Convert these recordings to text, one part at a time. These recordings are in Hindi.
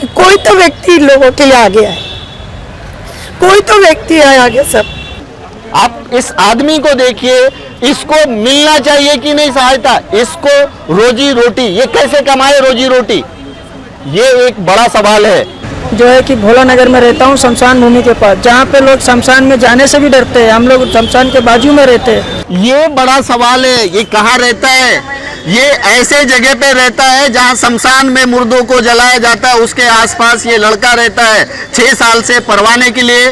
कि कोई तो व्यक्ति लोगों के लिए आगे आए, कोई तो व्यक्ति आए आगे। सब आप इस आदमी को देखिए, इसको मिलना चाहिए कि नहीं सहायता, इसको रोजी रोटी, ये कैसे कमाए रोजी रोटी, ये एक बड़ा सवाल है। जो है कि भोला नगर में रहता हूँ, शमशान भूमि के पास, जहाँ पे लोग शमशान में जाने से भी डरते हैं। हम लोग शमशान के बाजू में रहते हैं। ये बड़ा सवाल है, ये कहाँ रहता है? ये ऐसे जगह पे रहता है जहाँ शमशान में मुर्दों को जलाया जाता है, उसके आसपास ये लड़का रहता है। 6 साल से परवाने के लिए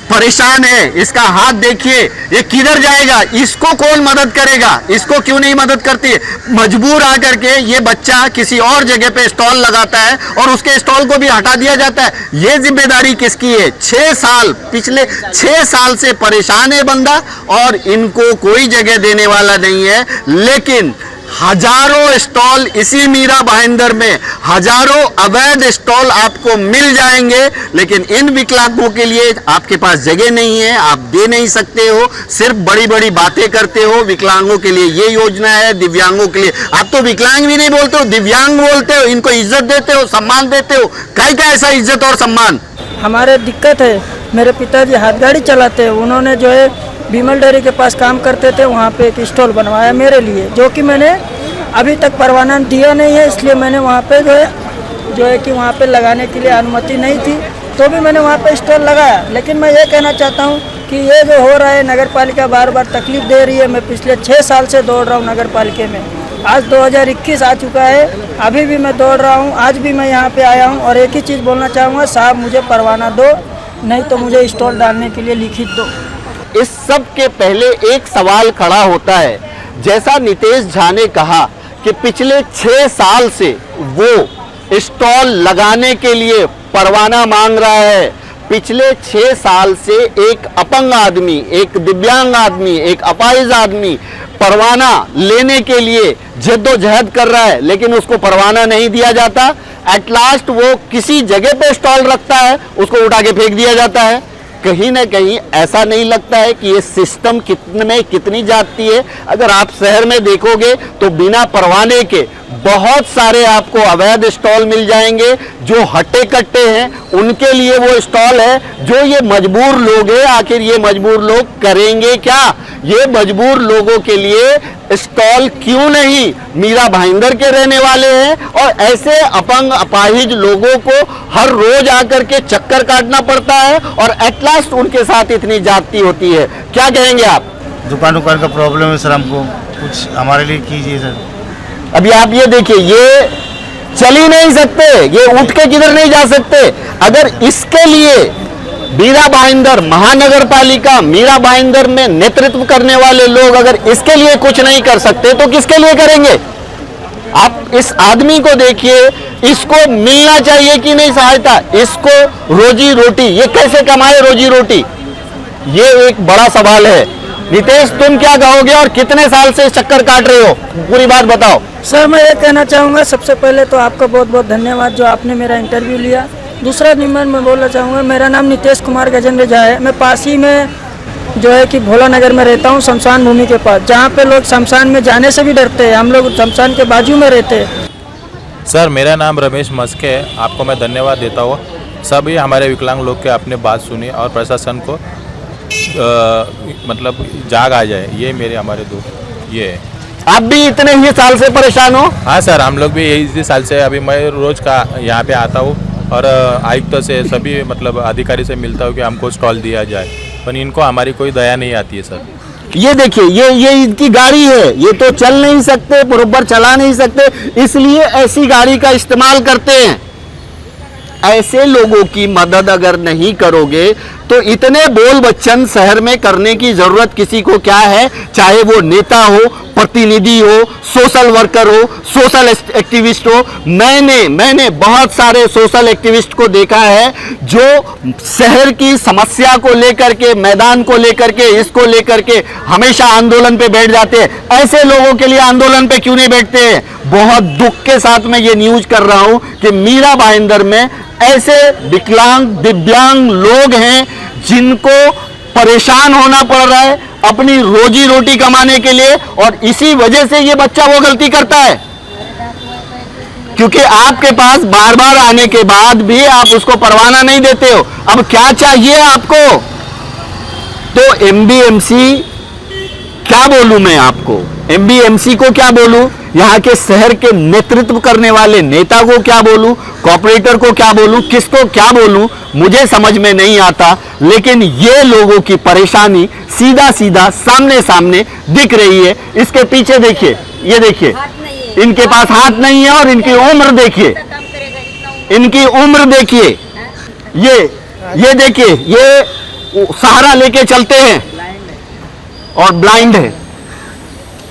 परेशान है। इसका हाथ देखिए, ये किधर जाएगा, इसको कौन मदद करेगा? इसको क्यों नहीं मदद करती? मजबूर आकर के ये बच्चा किसी और जगह पे स्टॉल लगाता है और उसके स्टॉल को भी हटा दिया जाता है। ये जिम्मेदारी किसकी है? 6 साल, पिछले 6 साल से परेशान है बंदा और इनको कोई जगह देने वाला नहीं है। लेकिन हजारों स्टॉल इसी मीरा भाईंदर में, हजारों अवैध स्टॉल आपको मिल जाएंगे, लेकिन इन विकलांगों के लिए आपके पास जगह नहीं है, आप दे नहीं सकते हो, सिर्फ बड़ी बड़ी बातें करते हो। विकलांगों के लिए ये योजना है, दिव्यांगों के लिए। आप तो विकलांग भी नहीं बोलते हो, दिव्यांग बोलते हो, इनको इज्जत देते हो, सम्मान देते हो। क्या ऐसा इज्जत और सम्मान? हमारे दिक्कत है, मेरे पिताजी हाथ गाड़ी चलाते हैं, उन्होंने जो है बीमल डेयरी के पास काम करते थे, वहाँ पे एक स्टॉल बनवाया मेरे लिए, जो कि मैंने अभी तक परवाना दिया नहीं है। इसलिए मैंने वहाँ पे जो है कि वहाँ पे लगाने के लिए अनुमति नहीं थी, तो भी मैंने वहाँ पे स्टॉल लगाया। लेकिन मैं ये कहना चाहता हूँ कि ये जो हो रहा है, नगर पालिका बार बार तकलीफ दे रही है। मैं पिछले 6 साल से दौड़ रहा हूँ नगर पालिका में, आज 2021 आ चुका है, अभी भी मैं दौड़ रहा हूँ, आज भी मैं यहाँ पे आया हूँ। और एक ही चीज़ बोलना चाहूँगा, साहब मुझे परवाना दो, नहीं तो मुझे स्टॉल डालने के लिए लिखित दो। इस सब के पहले एक सवाल खड़ा होता है, जैसा नितेश झा ने कहा कि पिछले 6 साल से वो स्टॉल लगाने के लिए परवाना मांग रहा है। पिछले 6 साल से एक अपंग आदमी, एक दिव्यांग आदमी, एक अपाहिज आदमी परवाना लेने के लिए जद्दोजहद कर रहा है, लेकिन उसको परवाना नहीं दिया जाता। एट लास्ट वो किसी जगह पे स्टॉल रखता है, उसको उठा के फेंक दिया जाता है। कहीं ना कहीं ऐसा नहीं लगता है कि ये सिस्टम कितनी जाती है? अगर आप शहर में देखोगे तो बिना परवाने के बहुत सारे आपको अवैध स्टॉल मिल जाएंगे। जो हट्टे कट्टे हैं उनके लिए वो स्टॉल है। जो ये मजबूर लोग हैं, आखिर ये मजबूर लोग करेंगे क्या? ये मजबूर लोगों के लिए स्टॉल क्यों नहीं? मीरा भाईंदर के रहने वाले हैं और ऐसे अपंग अपाहिज लोगों को हर रोज आकर के चक्कर काटना पड़ता है और एट लास्ट उनके साथ इतनी जाती होती है। क्या कहेंगे आप? दुकान का प्रॉब्लम है सर, हमको कुछ हमारे लिए कीजिए सर। अभी आप ये देखिए, ये चल ही नहीं सकते, ये उठ के किधर नहीं जा सकते। अगर इसके लिए मीरा भाईंदर महानगर पालिका, मीरा भाईंदर में नेतृत्व करने वाले लोग अगर इसके लिए कुछ नहीं कर सकते तो किसके लिए करेंगे? आप इस आदमी को देखिए, इसको मिलना चाहिए कि नहीं सहायता, इसको रोजी रोटी, ये कैसे कमाए रोजी रोटी, ये एक बड़ा सवाल है। नितेश, तुम क्या कहोगे और कितने साल से चक्कर काट रहे हो? पूरी बात बताओ। सर मैं ये कहना चाहूँगा, सबसे पहले तो आपका बहुत बहुत धन्यवाद जो आपने मेरा इंटरव्यू लिया। दूसरा निम्न मैं बोलना चाहूँगा, मेरा नाम नितेश कुमार गजेंद्र झा है। मैं पास ही में जो है कि भोला नगर में रहता हूँ, शमशान भूमि के पास, जहाँ पे लोग शमशान में जाने से भी डरते हैं। हम लोग शमशान के बाजू में रहते हैं। सर मेरा नाम रमेश मस्के है, आपको मैं धन्यवाद देता हूँ। सभी हमारे विकलांग लोग के आपने बात सुनी और प्रशासन को मतलब जाग आ जाए, ये मेरे हमारे दो ये है। आप भी इतने ही साल से परेशान हो? हाँ सर, हम लोग भी इसी साल से, अभी मैं रोज का यहाँ पे आता हूँ और आयुक्त से सभी मतलब अधिकारी से मिलता हूँ कि हमको स्टॉल दिया जाए, पर इनको हमारी कोई दया नहीं आती है सर। ये देखिए, ये इनकी गाड़ी है, ये तो चल नहीं सकते, बरोबर चला नहीं सकते, इसलिए ऐसी गाड़ी का इस्तेमाल करते हैं। ऐसे लोगों की मदद अगर नहीं करोगे तो इतने बोल बच्चन शहर में करने की जरूरत किसी को क्या है? चाहे वो नेता हो, प्रतिनिधि हो, सोशल वर्कर हो, सोशल एक्टिविस्ट हो। मैंने बहुत सारे सोशल एक्टिविस्ट को देखा है जो शहर की समस्या को लेकर के, मैदान को लेकर के, इसको लेकर के हमेशा आंदोलन पे बैठ जाते हैं। ऐसे लोगों के लिए आंदोलन पे क्यों नहीं बैठते हैं? बहुत दुख के साथ मैं ये न्यूज कर रहा हूं कि मीरा भाईंदर में ऐसे विकलांग दिव्यांग लोग हैं जिनको परेशान होना पड़ रहा है अपनी रोजी रोटी कमाने के लिए, और इसी वजह से ये बच्चा वो गलती करता है। क्योंकि आपके पास बार बार आने के बाद भी आप उसको परवाना नहीं देते हो। अब क्या चाहिए आपको? तो एमबीएमसी क्या बोलूं मैं आपको, एमबीएमसी को क्या बोलूं, यहाँ के शहर के नेतृत्व करने वाले नेता को क्या बोलूं, कॉर्पोरेटर को क्या बोलूं, किसको क्या बोलूं, मुझे समझ में नहीं आता। लेकिन ये लोगों की परेशानी सीधा सीधा सामने सामने दिख रही है। इसके पीछे देखिए, ये देखिए, इनके पास हाथ नहीं है और इनकी उम्र देखिए, इनकी उम्र देखिए, ये देखिए, ये सहारा लेके चलते हैं और ब्लाइंड है।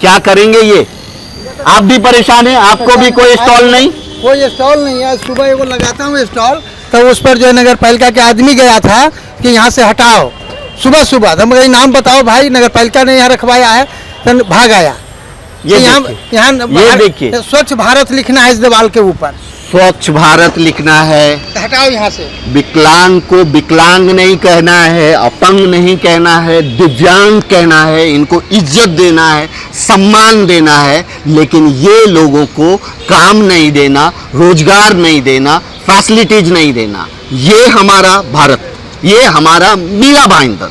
क्या करेंगे ये? आप भी परेशान हैं? आपको भी कोई स्टॉल नहीं? कोई स्टॉल नहीं है। सुबह वो लगाता हूँ स्टॉल, तो उस पर जो है नगर पालिका के आदमी गया था कि यहाँ से हटाओ, सुबह सुबह तो मैं नाम बताओ भाई, नगर पालिका ने यहाँ रखवाया है, तो भाग आया। ये देखिए स्वच्छ भारत लिखना है इस दीवार के ऊपर, स्वच्छ भारत लिखना है, हटाओ यहाँ से। विकलांग को विकलांग नहीं कहना है, अपंग नहीं कहना है, दिव्यांग कहना है, इनको इज्जत देना है, सम्मान देना है। लेकिन ये लोगों को काम नहीं देना, रोजगार नहीं देना, फैसिलिटीज नहीं देना। ये हमारा भारत, ये हमारा मीरा भाईंदर।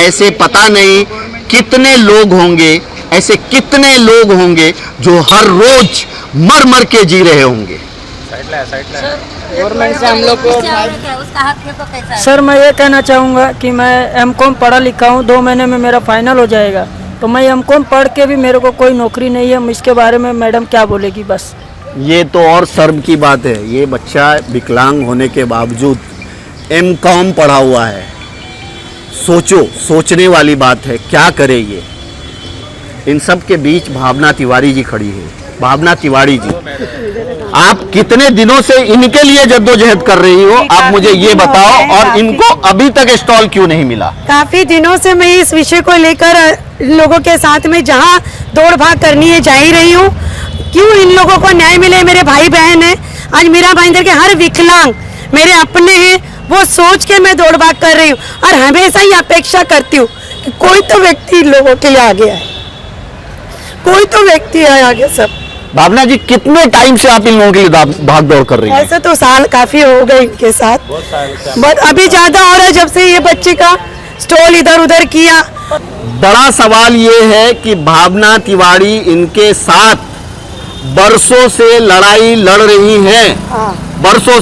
ऐसे पता नहीं कितने लोग होंगे, ऐसे कितने लोग होंगे जो हर रोज मर मर के जी रहे होंगे। गवर्नमेंट से हम लोग को उसका हक है तो कैसा? सर मैं ये कहना चाहूँगा कि मैं एमकॉम पढ़ा लिखा हूँ, 2 महीने में मेरा फाइनल हो जाएगा, तो मैं एमकॉम पढ़ के भी मेरे को कोई नौकरी नहीं है। इसके बारे में मैडम क्या बोलेगी? बस ये तो और शर्म की बात है। ये बच्चा विकलांग होने के बावजूद एमकॉम पढ़ा हुआ है। सोचो, सोचने वाली बात है। क्या करे ये? इन सब के बीच भावना तिवारी जी खड़ी है। भावना तिवारी जी, आप कितने दिनों से इनके लिए जद्दोजहद कर रही हो, आप मुझे ये बताओ, और इनको अभी तक स्टॉल क्यों नहीं मिला? काफी दिनों से मैं इस विषय को लेकर लोगों के साथ में जहां दौड़ भाग करनी है जा ही रही हूँ। क्यों इन लोगों को न्याय मिले? मेरे भाई बहन है, आज मीरा भाईंदर के हर विकलांग मेरे अपने हैं, वो सोच के मैं दौड़ भाग कर रही हूँ और हमेशा ही अपेक्षा करती हूँ कि कोई तो व्यक्ति लोगों के लिए आगे आए, कोई तो व्यक्ति आए आगे। सब भावना जी, कितने टाइम से आप इन लोगों के लिए भाग दौड़ कर रही हैं? ऐसे तो साल काफी हो गए इनके साथ, बट अभी ज्यादा हो रहा है जब से ये बच्चे का स्टॉल इधर उधर किया। बड़ा सवाल ये है कि भावना तिवारी इनके साथ बरसों से लड़ाई लड़ रही हैं, बरसों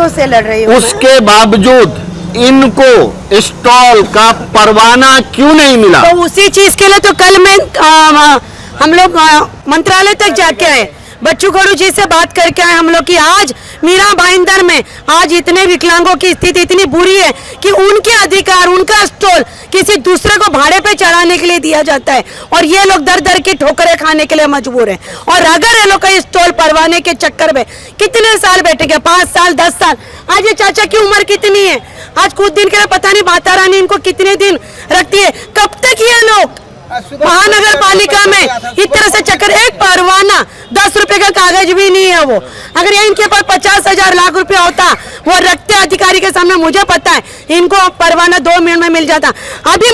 से लड़ रही हूँ। उसके बावजूद इनको स्टॉल का परवाना क्यों नहीं मिला? तो उसी चीज के लिए तो कल मैं हम लोग मंत्रालय तक जाके आए, बच्चू खड़ू जी से बात करके आए हम लोग कि आज मीरा भाईंदर में आज इतने विकलांगों की स्थिति इतनी बुरी है कि उनके अधिकार, उनका स्टॉल किसी दूसरे को भाड़े पे चढ़ाने के लिए दिया जाता है और ये लोग दर दर की ठोकरें खाने के लिए मजबूर हैं। और अगर ये लोग का स्टॉल परवाने के चक्कर में कितने साल बैठेंगे, 5 साल 10 साल। आज ये चाचा की उम्र कितनी है? आज कुछ दिन के लिए पता नहीं माता रानी इनको कितने दिन रखती है। कब तक ये लोग महानगर पालिका में इस तरह से चक्कर, एक परवाना 10 रुपए का कागज भी नहीं है। वो अगर ये इनके पास 50,000 लाख रुपया होता वो रखते अधिकारी के सामने, मुझे पता है इनको परवाना 2 मिनट में मिल जाता। अभी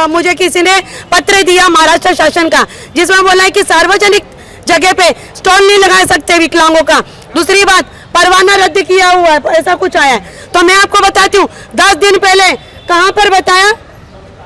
मुझे किसी ने पत्र दिया महाराष्ट्र शासन का, जिसमें बोला है कि सार्वजनिक जगह पे स्टॉल नहीं लगा सकते विकलांगों का। दूसरी बात, परवाना रद्द किया हुआ है, ऐसा कुछ आया है। तो मैं आपको बताती हूँ, 10 दिन पहले कहाँ पर बताया,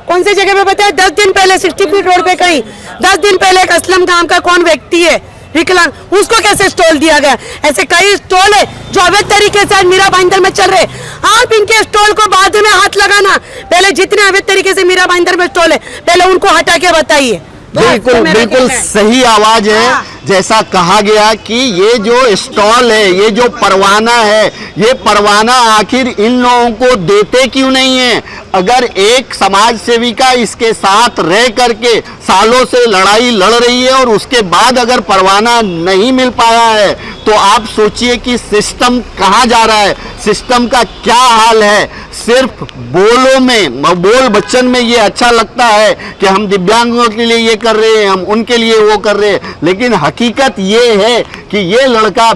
कौन सी जगह पे बताया? 10 दिन पहले 60 फीट रोड पे कहीं 10 दिन पहले एक असलम नाम का कौन व्यक्ति है विकलांग, उसको कैसे स्टॉल दिया गया? ऐसे कई स्टॉल है जो अवैध तरीके से मीरा भाईंदर में चल रहे। आप इनके स्टॉल को बाद में हाथ लगाना, पहले जितने अवैध तरीके से मीरा भाईंदर में स्टॉल है पहले उनको हटा के बताइए। बिल्कुल बिल्कुल सही आवाज है। जैसा कहा गया कि ये जो स्टॉल है, ये जो परवाना है, ये परवाना आखिर इन लोगों को देते क्यों नहीं है? अगर एक समाज सेविका इसके साथ रह करके सालों से लड़ाई लड़ रही है और उसके बाद अगर परवाना नहीं मिल पाया है, तो आप सोचिए कि सिस्टम कहाँ जा रहा है, सिस्टम का क्या हाल है। सिर्फ बोलों में, बोल बच्चन में ये अच्छा लगता है कि हम दिव्यांगों के लिए ये कर रहे हैं, हम उनके लिए वो कर रहे हैं, लेकिन हकीकत ये है कि ये लड़का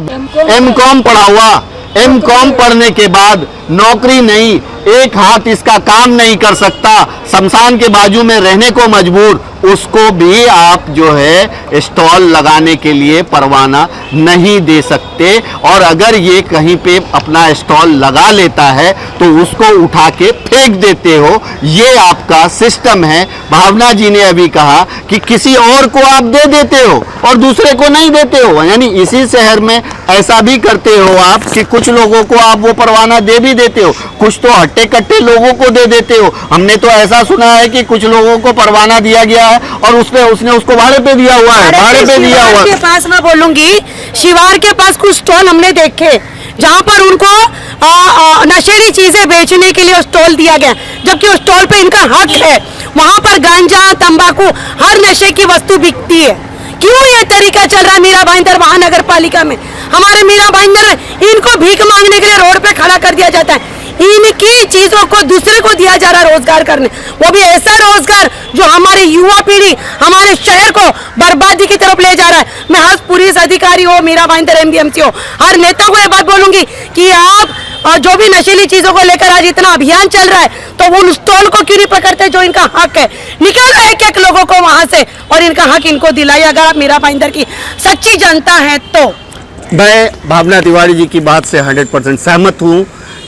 एमकॉम पढ़ा हुआ, एमकॉम पढ़ने के बाद नौकरी नहीं, एक हाथ इसका काम नहीं कर सकता, शमशान के बाजू में रहने को मजबूर, उसको भी आप जो है स्टॉल लगाने के लिए परवाना नहीं दे सकते। और अगर ये कहीं पे अपना स्टॉल लगा लेता है तो उसको उठा के फेंक देते हो, ये आपका सिस्टम है। भावना जी ने अभी कहा कि किसी और को आप दे देते हो और दूसरे को नहीं देते हो, यानी इसी शहर में ऐसा भी करते हो आप कि कुछ लोगों को आप वो परवाना दे भी देते हो, कुछ तो हट्टे कट्टे लोगों को दे देते हो। हमने तो ऐसा सुना है कि कुछ लोगों को परवाना दिया गया है और उसने उसको भाड़े पे दिया हुआ है, भाड़े पे दिया हुआ के पास मैं बोलूंगी, शिवार के पास कुछ स्टॉल हमने देखे जहां पर उनको नशेली चीजें बेचने के लिए स्टॉल दिया गया, जबकि उस स्टॉल पे इनका हक है। वहां पर गांजा, तंबाकू, हर नशे की वस्तु बिकती है। क्यों ये तरीका चल रहा है मीरा भाईंदर महानगर पालिका में? हमारे मीरा भाईंदर में इनको भीख मांगने के लिए रोड पे खड़ा कर दिया जाता है, इनकी चीजों को दूसरे को दिया जा रहा है रोजगार करने, वो भी ऐसा रोजगार जो हमारी युवा पीढ़ी, हमारे शहर को बर्बादी की तरफ ले जा रहा है। मैं हर पुलिस अधिकारी हो, मीरा भाईंदर एमडीएमसी हो, हर नेता को ये बात बोलूंगी कि आप जो भी नशीली चीजों को लेकर आज इतना अभियान चल रहा है, तो वो उन स्टॉल को क्यों नहीं पकड़ते जो इनका हक है? निकालो एक एक लोगों को वहां से और इनका हक इनको दिलाइए, अगर आप मीरा भाईंदर की सच्ची जनता है तो। मैं भावना तिवारी जी की बात से 100% सहमत हूँ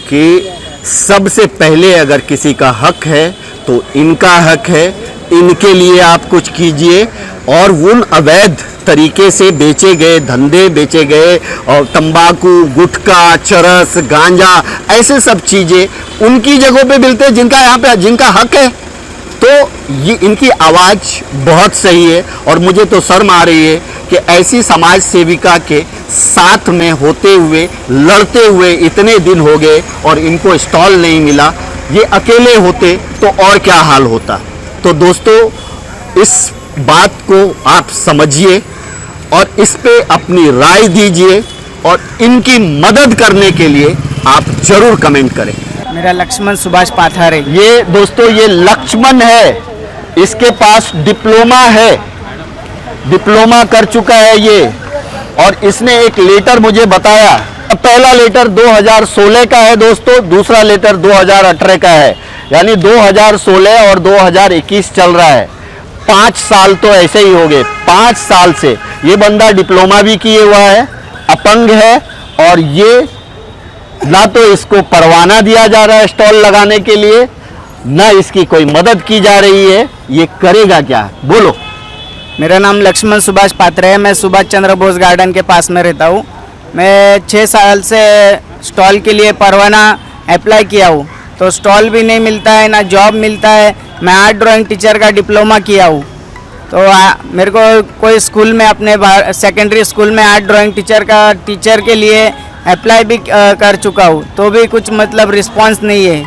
कि सबसे पहले अगर किसी का हक है तो इनका हक है, इनके लिए आप कुछ कीजिए। और उन अवैध तरीके से बेचे गए धंधे, बेचे गए और तंबाकू, गुटखा, चरस, गांजा, ऐसे सब चीज़ें उनकी जगहों पे मिलते हैं जिनका यहाँ पे जिनका हक है। तो ये इनकी आवाज़ बहुत सही है और मुझे तो शर्म आ रही है कि ऐसी समाज सेविका के साथ में होते हुए, लड़ते हुए इतने दिन हो गए और इनको स्टॉल नहीं मिला। ये अकेले होते तो और क्या हाल होता। तो दोस्तों, इस बात को आप समझिए और इस पे अपनी राय दीजिए और इनकी मदद करने के लिए आप जरूर कमेंट करें। मेरा लक्ष्मण सुभाष पाथारे। ये दोस्तों, ये लक्ष्मण है, इसके पास डिप्लोमा है, डिप्लोमा कर चुका है ये, और इसने एक लेटर मुझे बताया। पहला लेटर 2016 का है दोस्तों, दूसरा लेटर 2018 का है, यानी 2016 और 2021 चल रहा है। 5 साल तो ऐसे ही हो गए। 5 साल से ये बंदा डिप्लोमा भी किए हुआ है, अपंग है, और ये ना तो इसको परवाना दिया जा रहा है स्टॉल लगाने के लिए, ना इसकी कोई मदद की जा रही है। ये करेगा क्या? बोलो। मेरा नाम लक्ष्मण सुभाष पात्रे है। मैं सुभाष चंद्र बोस गार्डन के पास में रहता हूँ। मैं 6 साल से स्टॉल के लिए परवाना अप्लाई किया हूँ, तो स्टॉल भी नहीं मिलता है, ना जॉब मिलता है। मैं आर्ट ड्राइंग टीचर का डिप्लोमा किया हूँ, तो मेरे को कोई स्कूल में, अपने सेकेंडरी स्कूल में आर्ट ड्राइंग टीचर के लिए अप्लाई भी कर चुका हूँ, तो भी कुछ मतलब रिस्पांस नहीं है।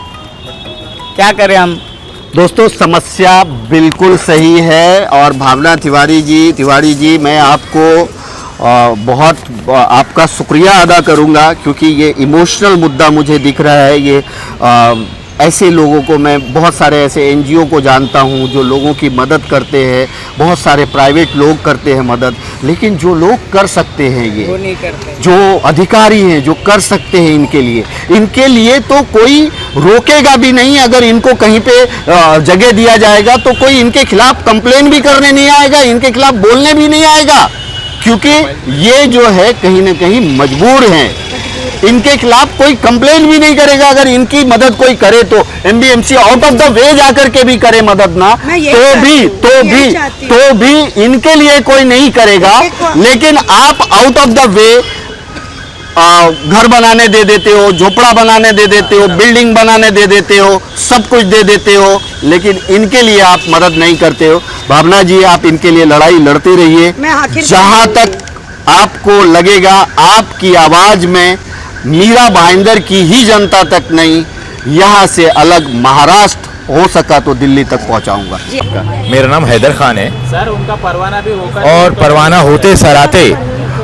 क्या करें हम? दोस्तों, समस्या बिल्कुल सही है और भावना तिवारी जी मैं आपको बहुत आपका शुक्रिया अदा करूंगा, क्योंकि ये इमोशनल मुद्दा मुझे दिख रहा है। ये ऐसे लोगों को, मैं बहुत सारे ऐसे एनजीओ को जानता हूँ जो लोगों की मदद करते हैं, बहुत सारे प्राइवेट लोग करते हैं मदद, लेकिन जो लोग कर सकते हैं, ये वो नहीं करते। जो अधिकारी हैं जो कर सकते हैं इनके लिए तो कोई रोकेगा भी नहीं। अगर इनको कहीं पे जगह दिया जाएगा तो कोई इनके खिलाफ कंप्लेन भी करने नहीं आएगा, इनके खिलाफ बोलने भी नहीं आएगा, क्योंकि ये जो है कहीं ना कहीं मजबूर हैं। इनके खिलाफ कोई कंप्लेन भी नहीं करेगा। अगर इनकी मदद कोई करे तो एमडीएमसी आउट ऑफ द वे जाकर के भी करे मदद ना, तो भी इनके लिए कोई नहीं करेगा। लेकिन आप आउट ऑफ द वे घर बनाने दे देते हो, झोपड़ा बनाने दे देते हो, बिल्डिंग बनाने दे देते हो, सब कुछ दे देते हो, लेकिन इनके लिए आप मदद नहीं करते हो। भावना जी, आप इनके लिए लड़ाई लड़ते रहिए। जहां तक आपको लगेगा आपकी आवाज में मीरा भाईंदर की ही जनता तक नहीं, यहाँ से अलग महाराष्ट्र हो सका तो दिल्ली तक पहुँचाऊंगा। मेरा नाम हैदर खान है सर। उनका परवाना भी होकर और परवाना होते सराते,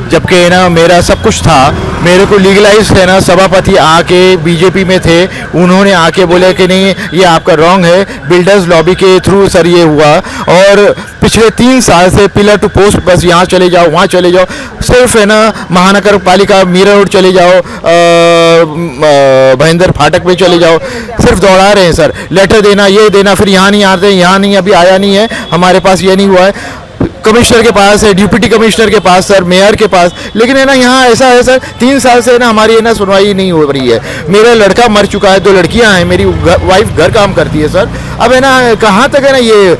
जबकि ना मेरा सब कुछ था, मेरे को लीगलाइज है ना, सभापति आके बीजेपी में थे, उन्होंने आके बोले कि नहीं ये आपका रॉन्ग है, बिल्डर्स लॉबी के थ्रू सर ये हुआ। और पिछले 3 साल से पिलर टू पोस्ट, बस यहाँ चले जाओ वहाँ चले जाओ, सिर्फ है ना महानगर पालिका मीरा रोड चले जाओ, भाईंदर फाटक पे चले जाओ, सिर्फ दौड़ा रहे हैं सर, लेटर देना, ये देना, फिर यहाँ नहीं आते, यहाँ नहीं, अभी आया नहीं है हमारे पास, ये नहीं हुआ है, कमिश्नर के पास है, डिप्टी कमिश्नर के पास सर, मेयर के पास, लेकिन है ना यहाँ ऐसा है सर 3 साल से ना हमारी है ना सुनवाई नहीं हो रही है। मेरा लड़का मर चुका है, 2 लड़कियां हैं, मेरी वाइफ घर काम करती है सर, अब है ना कहाँ तक है ना ये,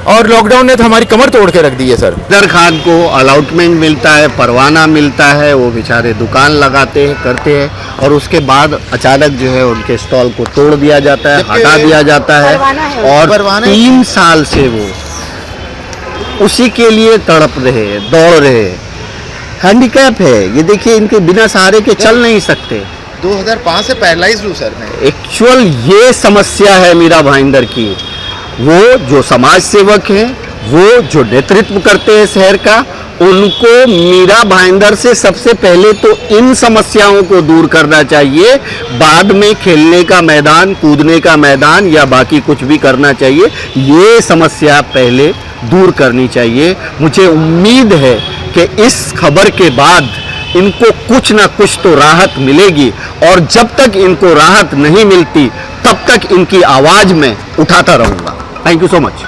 और लॉकडाउन ने तो हमारी कमर तोड़ के रख दी है सर। हैदर खान को अलॉटमेंट मिलता है, परवाना मिलता है, वो बेचारे दुकान लगाते हैं, करते हैं, और उसके बाद अचानक जो है उनके स्टॉल को तोड़ दिया जाता है, हटा दिया जाता है, और 3 साल से वो उसी के लिए तड़प रहे हैं, दौड़ रहे हैं। हैंडीकैप है ये, देखिए इनके बिना सहारे के चल नहीं सकते। 2005 से पैरालाइज हूँ सर मैं। एक्चुअल ये समस्या है मीरा भाईंदर की। वो जो समाज सेवक हैं, वो जो नेतृत्व करते हैं शहर का, उनको मीरा भाईंदर से सबसे पहले तो इन समस्याओं को दूर करना चाहिए, बाद में खेलने का मैदान, कूदने का मैदान या बाकी कुछ भी करना चाहिए। ये समस्या पहले दूर करनी चाहिए। मुझे उम्मीद है कि इस खबर के बाद इनको कुछ ना कुछ तो राहत मिलेगी, और जब तक इनको राहत नहीं मिलती तब तक इनकी आवाज़ मैं उठाता रहूँगा। Thank you so much.